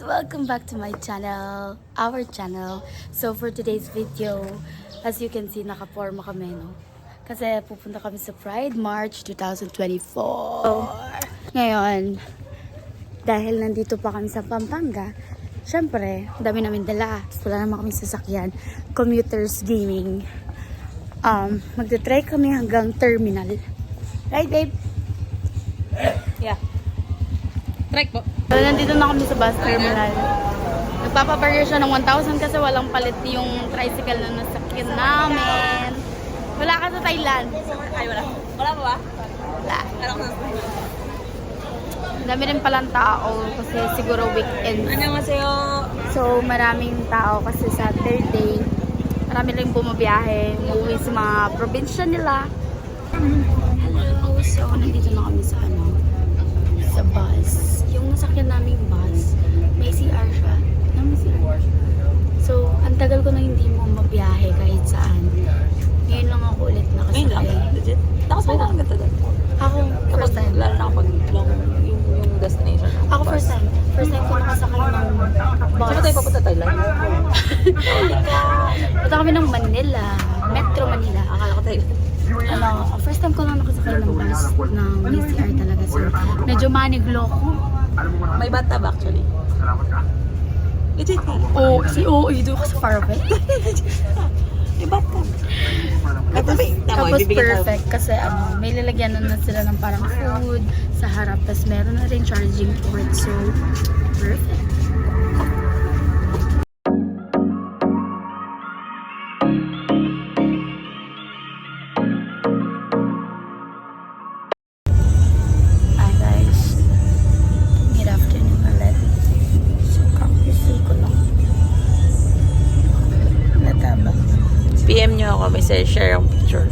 Welcome back to my channel, our channel. So for today's video, as you can see, nakaporma kami, no? Kasi pupunta kami sa Pride March 2024. So, ngayon, dahil nandito pa kami sa Pampanga, syempre, dami namin dala. Wala naman kami sasakyan. Commuters gaming. Magte-try kami hanggang terminal. Right, babe? Yeah. Trike po. So, nandito na kami sa bus terminal. Nagpapabarrier siya ng 1,000 kasi walang palit yung tricycle na nasakyan namin. Wala ka sa Thailand. Ay, wala. Wala pa ba? Wala. Ano ko na? Dami rin palang tao kasi siguro weekend. Annyeonghaseyo. So, maraming tao kasi Saturday. Marami rin bumabiyahe. Uuwi sa mga probinsya nila. Hello. So, nandito na kami sa sa bus. Yung nasakyan naming bus, may CR siya. May CR. So, ang tagal ko na hindi mo mabiyahe kahit saan. Ngayon lang ako ulit nakasakay. Ngayon lang? Legit? Nakasakay na ang ganda doon. Ako, first time. Lalo na kapag long yung destination. Ako first time. First time ko nakasakay ng bus. Saan tayo papunta Thailand? Punta kami ng Manila. Metro Manila. Akala ko Thailand. First time ko lang nakasakay ng bus ng VCR talaga. So, medyo maniglo ko. May bathtub actually. Legit eh. Oh, doon ka sa Faraway. May bathtub. Tapos perfect kasi may lalagyan na sila ng parang food sa harap. Tapos meron na rin charging port. So, perfect. Hi guys. Good afternoon ulit. So, kapising ko lang. Nataba. PM nyo ako, may share ang picture.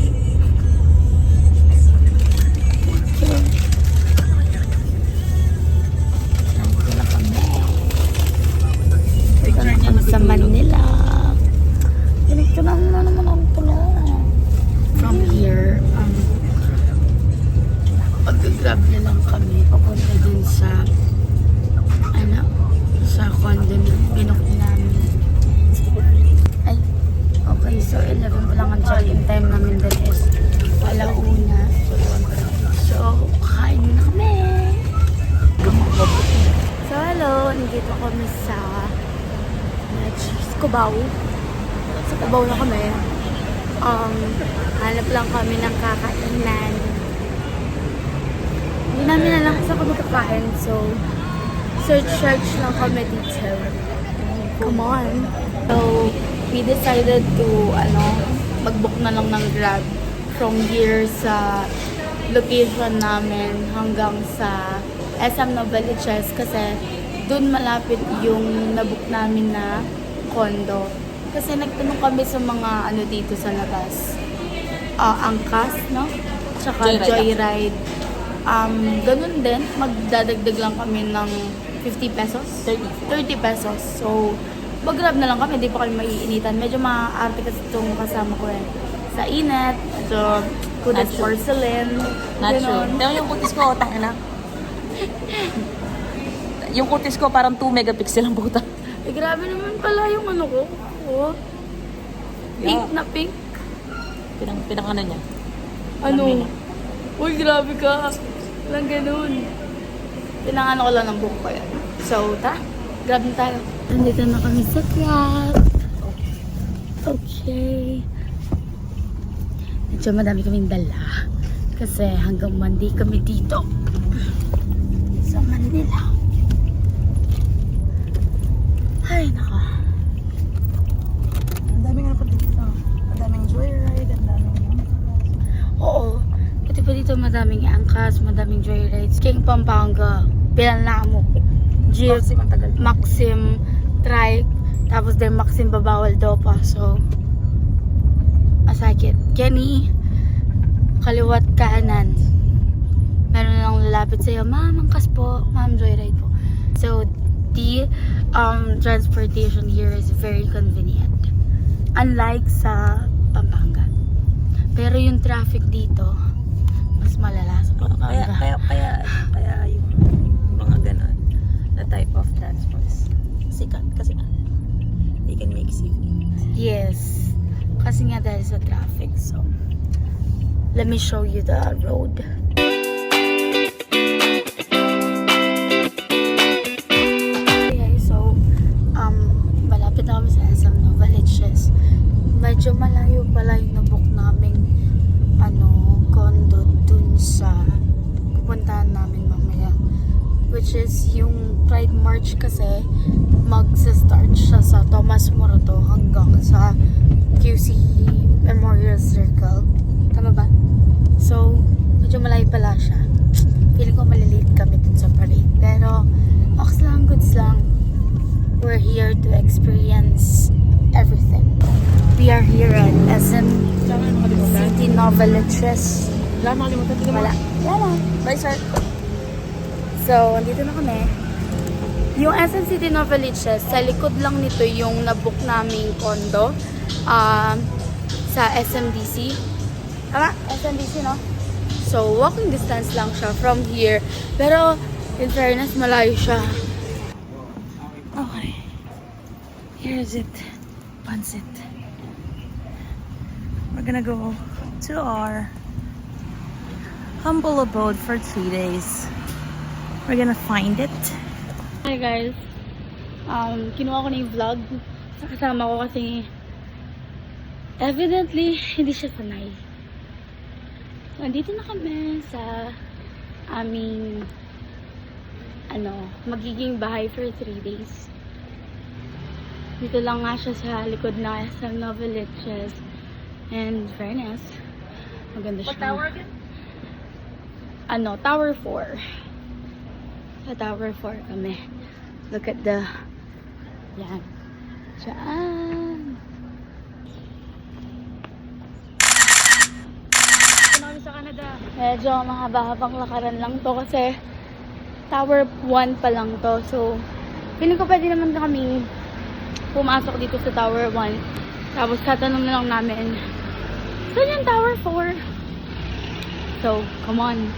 Sa Manila. Ganito na naman ang tulong. From here, mag-grab na lang kami papunta dun sa sa condo na binook namin. Ay, okay. So, 11 pa lang ang check-in time namin dun is alauna. So, kain na kami. So, hello. Nandito kami sa Cubao. Sa Cubao na kami. Hanap lang kami ng kakainan. Hindi namin alam sa kami kakain. So, search lang kami dito. Come on. So, we decided to, mag-book na lang ng Grab from here sa location namin hanggang sa SM Novaliches kasi dun malapit yung nabook namin na condo. Kasi nagtanong kami sa mga dito sa labas. Angkas, no? Tsaka Joyride. Ganun din, magdadagdag lang kami ng 50 pesos. 30 pesos. So, mag-grab na lang kami, hindi pa kami maiinitan. Medyo maaarte kasi itong kasama ko sa init. So, kudas porcelain. Not true. Pero yung kutis ko, tangina. Yung kutis ko parang 2 megapixel ang puta. Eh, grabe naman pala yung ko. Oh. Pink na pink. Pinang ano niya? Uy, grabe ka. Walang ganun. Pinangano ko lang ng buhok ko yan. So, grab na tayo. Nandito na kami sa Grab. Okay. Medyo madami kaming dala. Kasi hanggang Monday kami dito. Sa Manila. Ay, naka. Ang daming ano pa dito. Ang daming joyride, ang daming... Oo. Pati pa dito madaming angkas, madaming joyrides. King Pampanga, Pilanamo, Jeep, Maxim ang tagal. Maxim, Trike, tapos din Maxim babawal daw pa. So, masakit. Kenny, kaliwat kanan. Meron lang lalapit sa'yo, ma'am, angkas po, ma'am, joyride po. So, the transportation here is very convenient. Unlike sa Pampanga. Pero yung traffic dito, mas malala sa Pampanga. Kaya yung mga ganon na type of transports. Yes. Kasi nga dahil sa traffic. So, let me show you the road. Okay, so, malapit na kami sa SM Novaliches. Medyo malayo pala yung nabook naming condo dun sa pupuntahan namin mamaya. Which is yung Pride March kasi magsa-start siya sa Tomas Morato hanggang sa QC Memorial Circle. Tama ba? So, medyo malayo pala siya. Feeling ko malilate kami dun sa parade. Pero, ox lang, goods lang. We're here to experience everything. We are here at SM City Novaliches. Wala. Wala. Bye, sir. So, andito na kami. Yung SM City Novaliches, sa likod lang nito yung nabook naming condo sa SMDC. Tama? SMDC, no? So, walking distance lang siya from here. Pero, in fairness, malayo siya. Okay. Here is it. Pancit. We're gonna go to our humble abode for 3 days. We're gonna find it. Hi guys. Kinuha ko na yung vlog. Kasama ko kasi evidently hindi siya sanay. Nandito na kami sa aming magiging bahay for 3 days. Dito lang nga siya sa likod na SM Novaliches. And fairness, maganda siya. What tower again? Tower 4. Sa Tower 4 kami. Look at the... Yan. Diyan. Ito na kami sa Canada. Medyo mahaba-habang lakaran lang to kasi Tower 1 pa lang to. So, feeling ko pwede naman kami pumasok dito sa Tower 1. Tapos tatanong na lang namin, saan yung Tower 4? So, come on.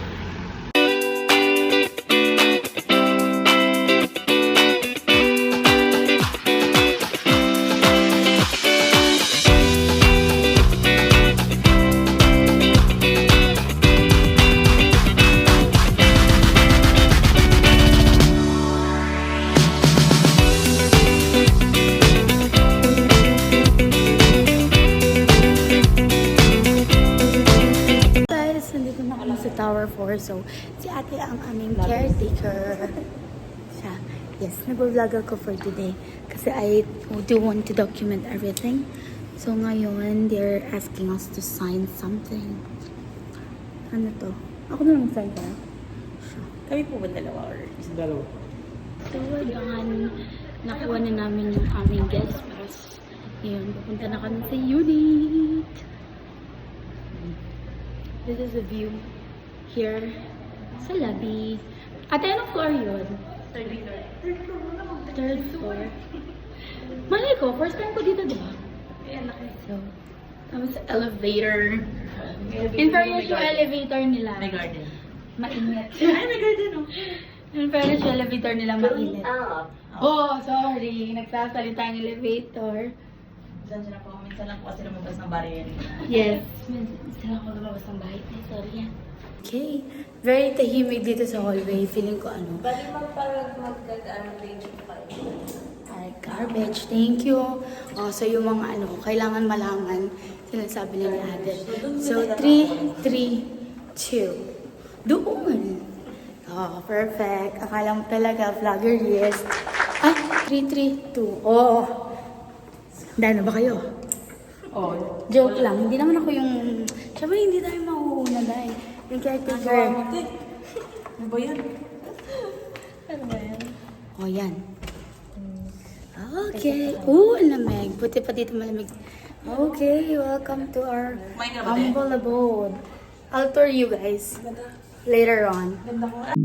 Tower 4. So, si ate ang aming caretaker. Siya. Yes, nag-vlog ako for today. Kasi I do want to document everything. So, ngayon, they're asking us to sign something. Ano to? Ako na lang sign ka. Kami po ba dalawa or isa dalawa? So, yan. Nakuha na namin yung aming guest pass. Ngayon, pupunta na kami sa unit. This is the view. Here, sa lobby. Ate, anong floor yun? Third floor. Malay ko, first time ko dito, diba? So, tapos elevator. In fairness, yung elevator nila. May garden. Mainit. Ay, may garden, oh. In fairness, yung elevator nila mainit. Oh, sorry. Nagsasalita yung elevator. Minsan sila po, minsan lang po kasi lumabas ng barrier. Yes. Minsan ako lumabas ng bahay. Ay, sorry yan. Okay. Very tahimik dito sa hallway. Feeling ko Bali mag-garbage pa yun. Ay, garbage. Thank you. Oh, so yung mga kailangan malaman, sinasabi na ni ate. So, 3, 3, 2. Doon. Oh, perfect. Akala mo talaga, vlogger, yes. Ay, 3, 3, 2. Oh. Dahil na ba kayo? Oh. Joke lang. Hindi naman ako yung... Siyempre, hindi tayo mauuna dahil. Yung caretaker. Ano ba yan? Ano ba yan? Oh, yan. Okay. Oo, lamig. Buti pa dito malamig. Okay, welcome to our humble abode. I'll tour you guys later on. Ganda ko.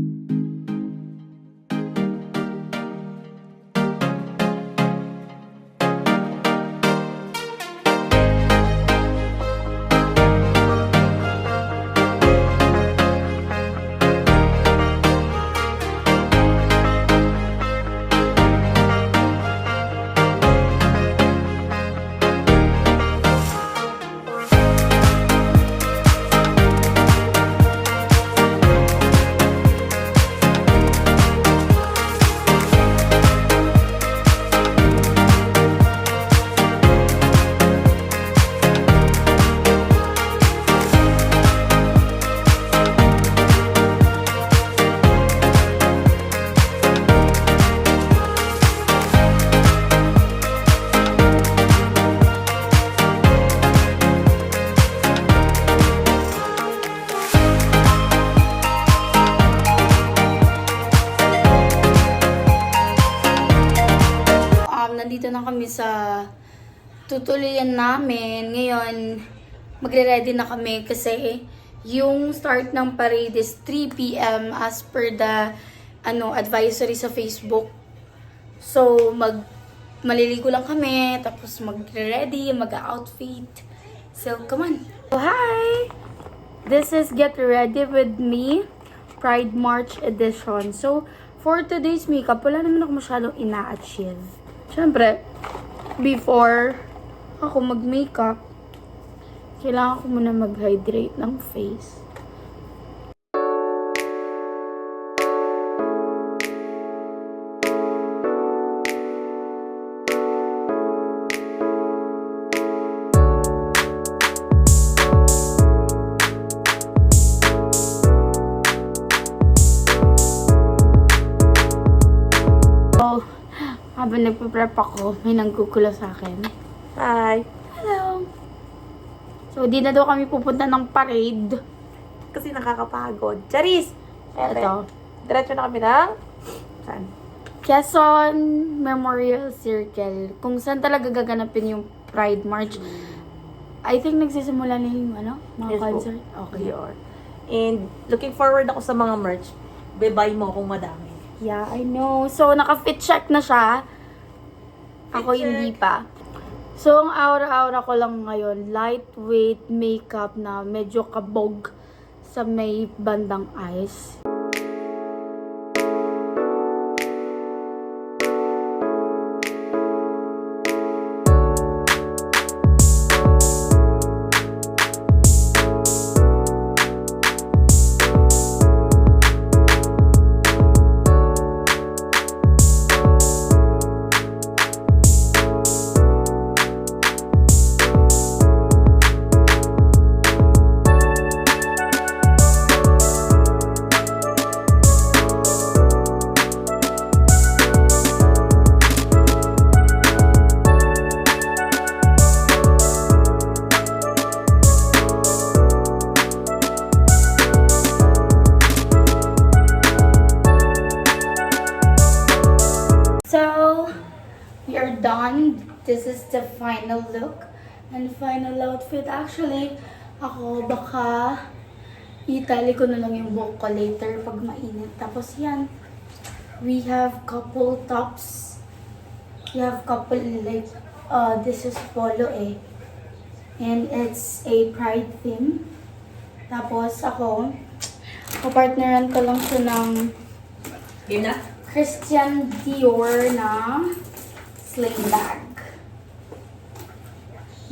na kami sa tutuloyan namin. Ngayon, magre-ready na kami kasi yung start ng parade is 3 p.m. as per the advisory sa Facebook. So, maliligo lang kami, tapos magre-ready, mag-outfit. So, come on. So, hi! This is Get Ready With Me, Pride March edition. So, for today's makeup, wala naman ako masyadong ina-achieve. Siyempre, before ako mag-makeup, kailangan ko muna mag-hydrate ng face. Habang nagpe-prep ako, may nanggugulo sa akin. Hi! Hello! So, di na daw kami pupunta ng parade. Kasi nakakapagod. Charis! Ito. Diretso na kami ng... Saan? Quezon Memorial Circle. Kung saan talaga gaganapin yung Pride March. I think nagsisimula na yung mga Yes po. concert. Okay. Dior. And looking forward ako sa mga merch. Bye-bye mo kung madami. Yeah, I know. So, naka-fit check na siya. Ako Fit check. hindi pa. So, ang aura-aura ko lang ngayon, lightweight makeup na medyo kabog sa may bandang eyes. So, we are done. This is the final look and final outfit. Actually, ako baka itali ko na lang yung buhok ko later pag mainit. Tapos yan, we have couple tops. We have couple like, this is polo eh. And it's a pride theme. Tapos ako, kapartneran ko lang siya ng Game na? Christian Dior na sling bag.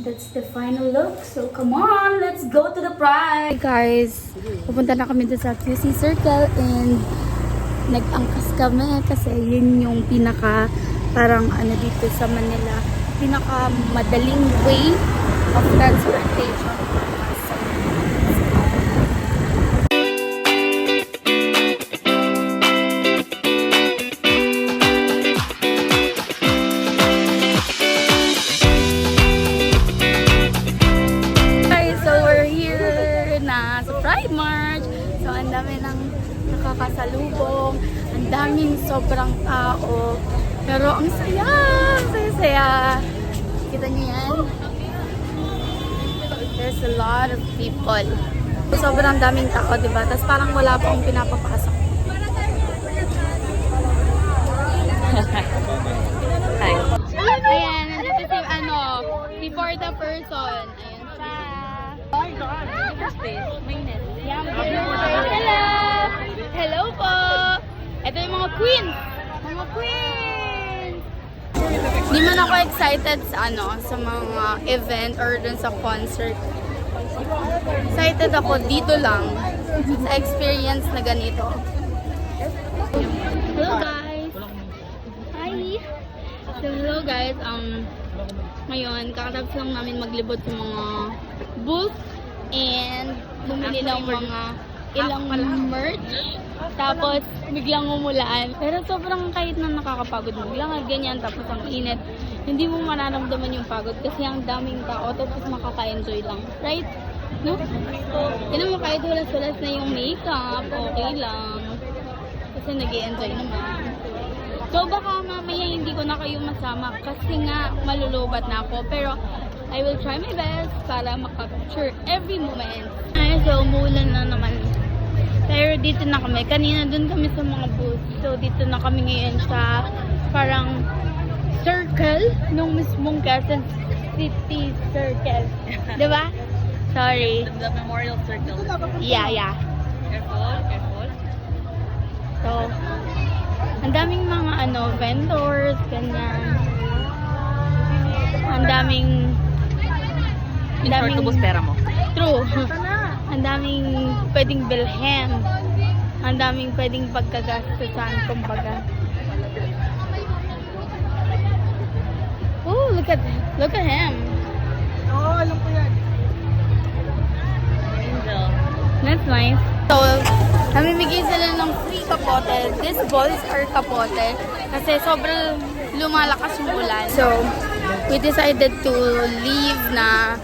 That's the final look. So come on, let's go to the Pride. Hey guys, pupunta na kami dun sa QC Circle and nag-angkas kami kasi yun yung pinaka parang dito sa Manila, pinaka madaling way of transportation. Nakakasalubong, ang daming sobrang tao, pero ang saya. Kita niyo yan? There's a lot of people. Sobrang daming tao, diba? Tapos parang wala pa akong pinapapasok. Hi. Ayan, nandito si for the person. Ayan siya. Mainit. Hello! Hello po! Ito yung mga queens! Mga queens! Hindi man ako excited sa sa mga event or dun sa concert. Excited ako dito lang sa experience na ganito. Hello guys! Hi! So hello guys, ngayon kakatapos lang namin maglibot sa mga booth and bumili ng mga ilang merch. Tapos biglang umulan. Pero sobrang kahit na nakakapagod mo, biglang ganyan tapos ang init. Hindi mo mararamdaman yung pagod kasi ang daming tao tapos makaka-enjoy lang. Right? No? Tinan mo kahit hulas-hulas na yung makeup, okay lang. Kasi nag-i-enjoy naman. So baka mamaya hindi ko na kayo masama kasi nga malulubat na ako. Pero I will try my best para makapture every moment. Ay, so umulan na naman. Pero dito na kami. Kanina dun kami sa mga booths. So dito na kami ngayon sa parang circle nung mismong Quezon City Circle. Diba? Sorry. The Memorial Circle. Yeah. Careful. So, ang daming mga vendors, ganyan. Ang daming Tubos pera mo. true. Ang daming pwedeng bilhin. Ang daming pwedeng pagkagastusan, kumbaga. Oh, look at him. Oo, alam ko yan. Angel. That's nice. So, namimigay sila ng free kapote. These balls are kapote. Kasi sobrang lumalakas yung ulan. So, we decided to leave na.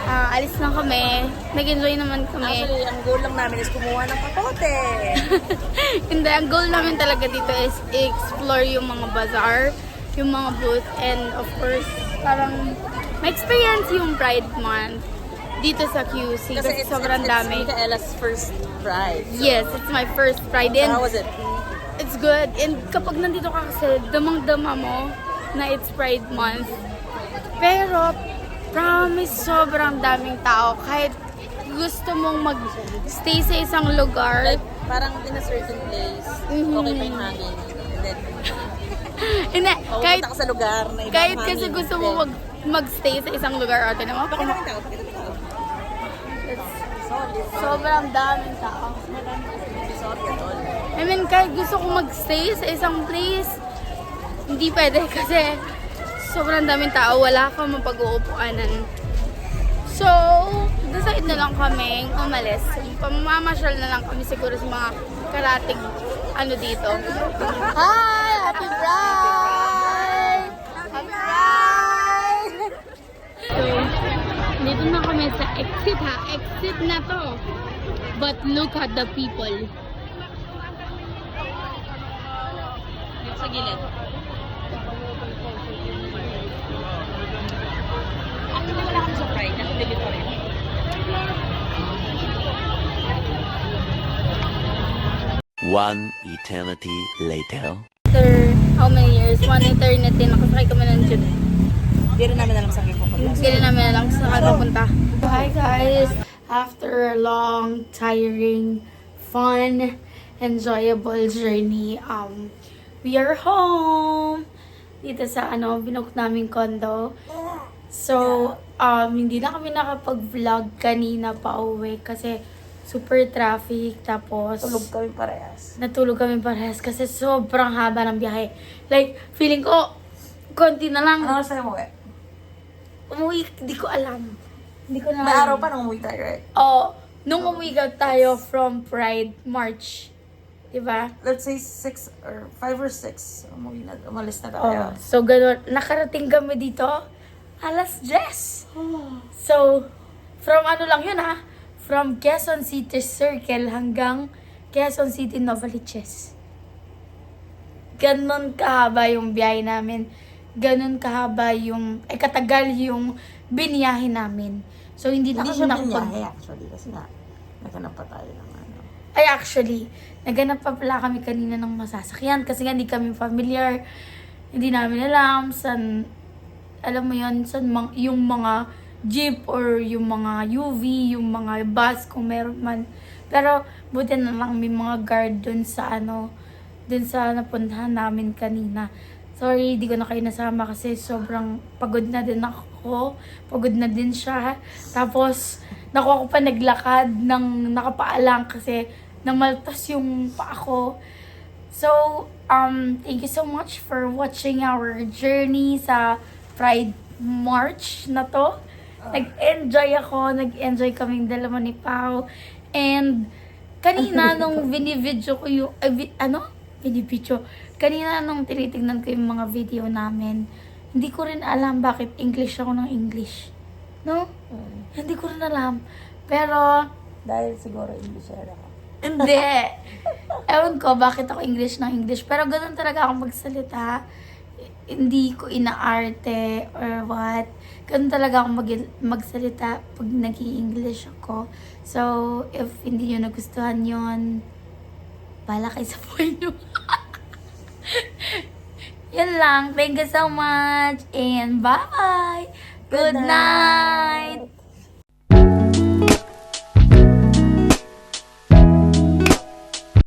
Alis na kami. Nag-enjoy naman kami. Actually, ang goal lang namin is kumuha ng kapote. Hindi, ang goal namin talaga dito is explore yung mga bazaar, yung mga booth, and of course, parang ma-experience yung Pride Month dito sa QC kasi sobrang dami. It's Micaela's first Pride. Yes, it's my first Pride. And How was it? it's good. And kapag nandito ka kasi, damang-dama mo na it's Pride Month. Pero, promise, sobrang daming tao. Kahit gusto mong mag-stay sa isang lugar. Like, parang in a certain place, okay pa yung hangin. And then, Hindi, kahit, pumunta ka sa lugar na ibang kahit hangin. kasi gusto mo mag-stay sa isang lugar. O, tinan mo, Bakit naman tao? Solid. sobrang daming tao. Solid. I mean, kahit gusto ko mag-stay sa isang place, hindi pwede kasi sobrang daming tao, wala kang mapag-uupuanan. So, decide na lang kami umalis. Pamamasyal na lang kami siguro sa mga karating dito. Hi! Happy Pride! Happy Pride! So, dito na kami sa exit ha. Exit na to. But look at the people. Dito sa gilid. Actually, wala kami sa Pride. Nasa dito rin. One eternity later. After how many years? One eternity. Nakasakay kami ng jeep. Hindi rin namin alam sa kayo pupunta. Hindi rin namin alam sa kanya punta. Hi guys! After a long, tiring, fun, enjoyable journey, we are home! Dito sa binook namin condo. So, hindi na kami nakapag-vlog kanina pa uwi kasi super traffic. Tapos, Tulog kami parehas. natulog kami parehas kasi sobrang haba ng biyahe. Like, feeling ko, konti na lang. Ano sa'yo mo eh? Umuwi, hindi ko alam. Hindi ko na May alam. araw pa nung umuwi tayo, right? Oo. Nung umuwi tayo from Pride, March. Diba? Let's say 6 or 5 or 6. Umalis na tayo. So, ganun. Nakarating kami dito, alas 10. So, from lang yun ha? From Quezon City Circle hanggang Quezon City Novaliches. Ganon kahaba yung biyahe namin. Ganon kahaba yung, katagal yung biniyahe namin. So, hindi na Hindi kami siya nakapag... binyahe actually kasi nga naghanap pa tayo ng ano. Ay, actually, naghanap pa pala kami kanina ng masasakyan kasi nga hindi kami familiar. Hindi namin alam saan, alam mo yun, saan yung mga jeep or yung mga UV, yung mga bus kung meron man. Pero, buti na lang may mga guard dun sa dun sa napuntahan namin kanina. Sorry, di ko na kayo nasama kasi sobrang pagod na din ako. Pagod na din siya. Tapos, nakuha ko pa naglakad ng nakapaalang kasi namaltas yung paa ko. So, thank you so much for watching our journey sa Pride March na to. Nag-enjoy ako. Nag-enjoy kaming dalawa ni Pao. And, kanina nung binibidyo ko yung, binibidyo. Kanina nung tinitignan ko yung mga video namin, hindi ko rin alam bakit English ako ng English. No? Hindi ko rin alam. Pero, Dahil siguro English era ka. hindi. Ewan ko bakit ako English ng English. Pero ganun talaga ako magsalita. Hindi ko inaarte or what. Ganun talaga ako magsalita pag nag-i-English ako. So, if hindi nyo nagustuhan yon, bahala kayo sa buhay nyo. Yan lang. Thank you so much. And bye-bye. Good night.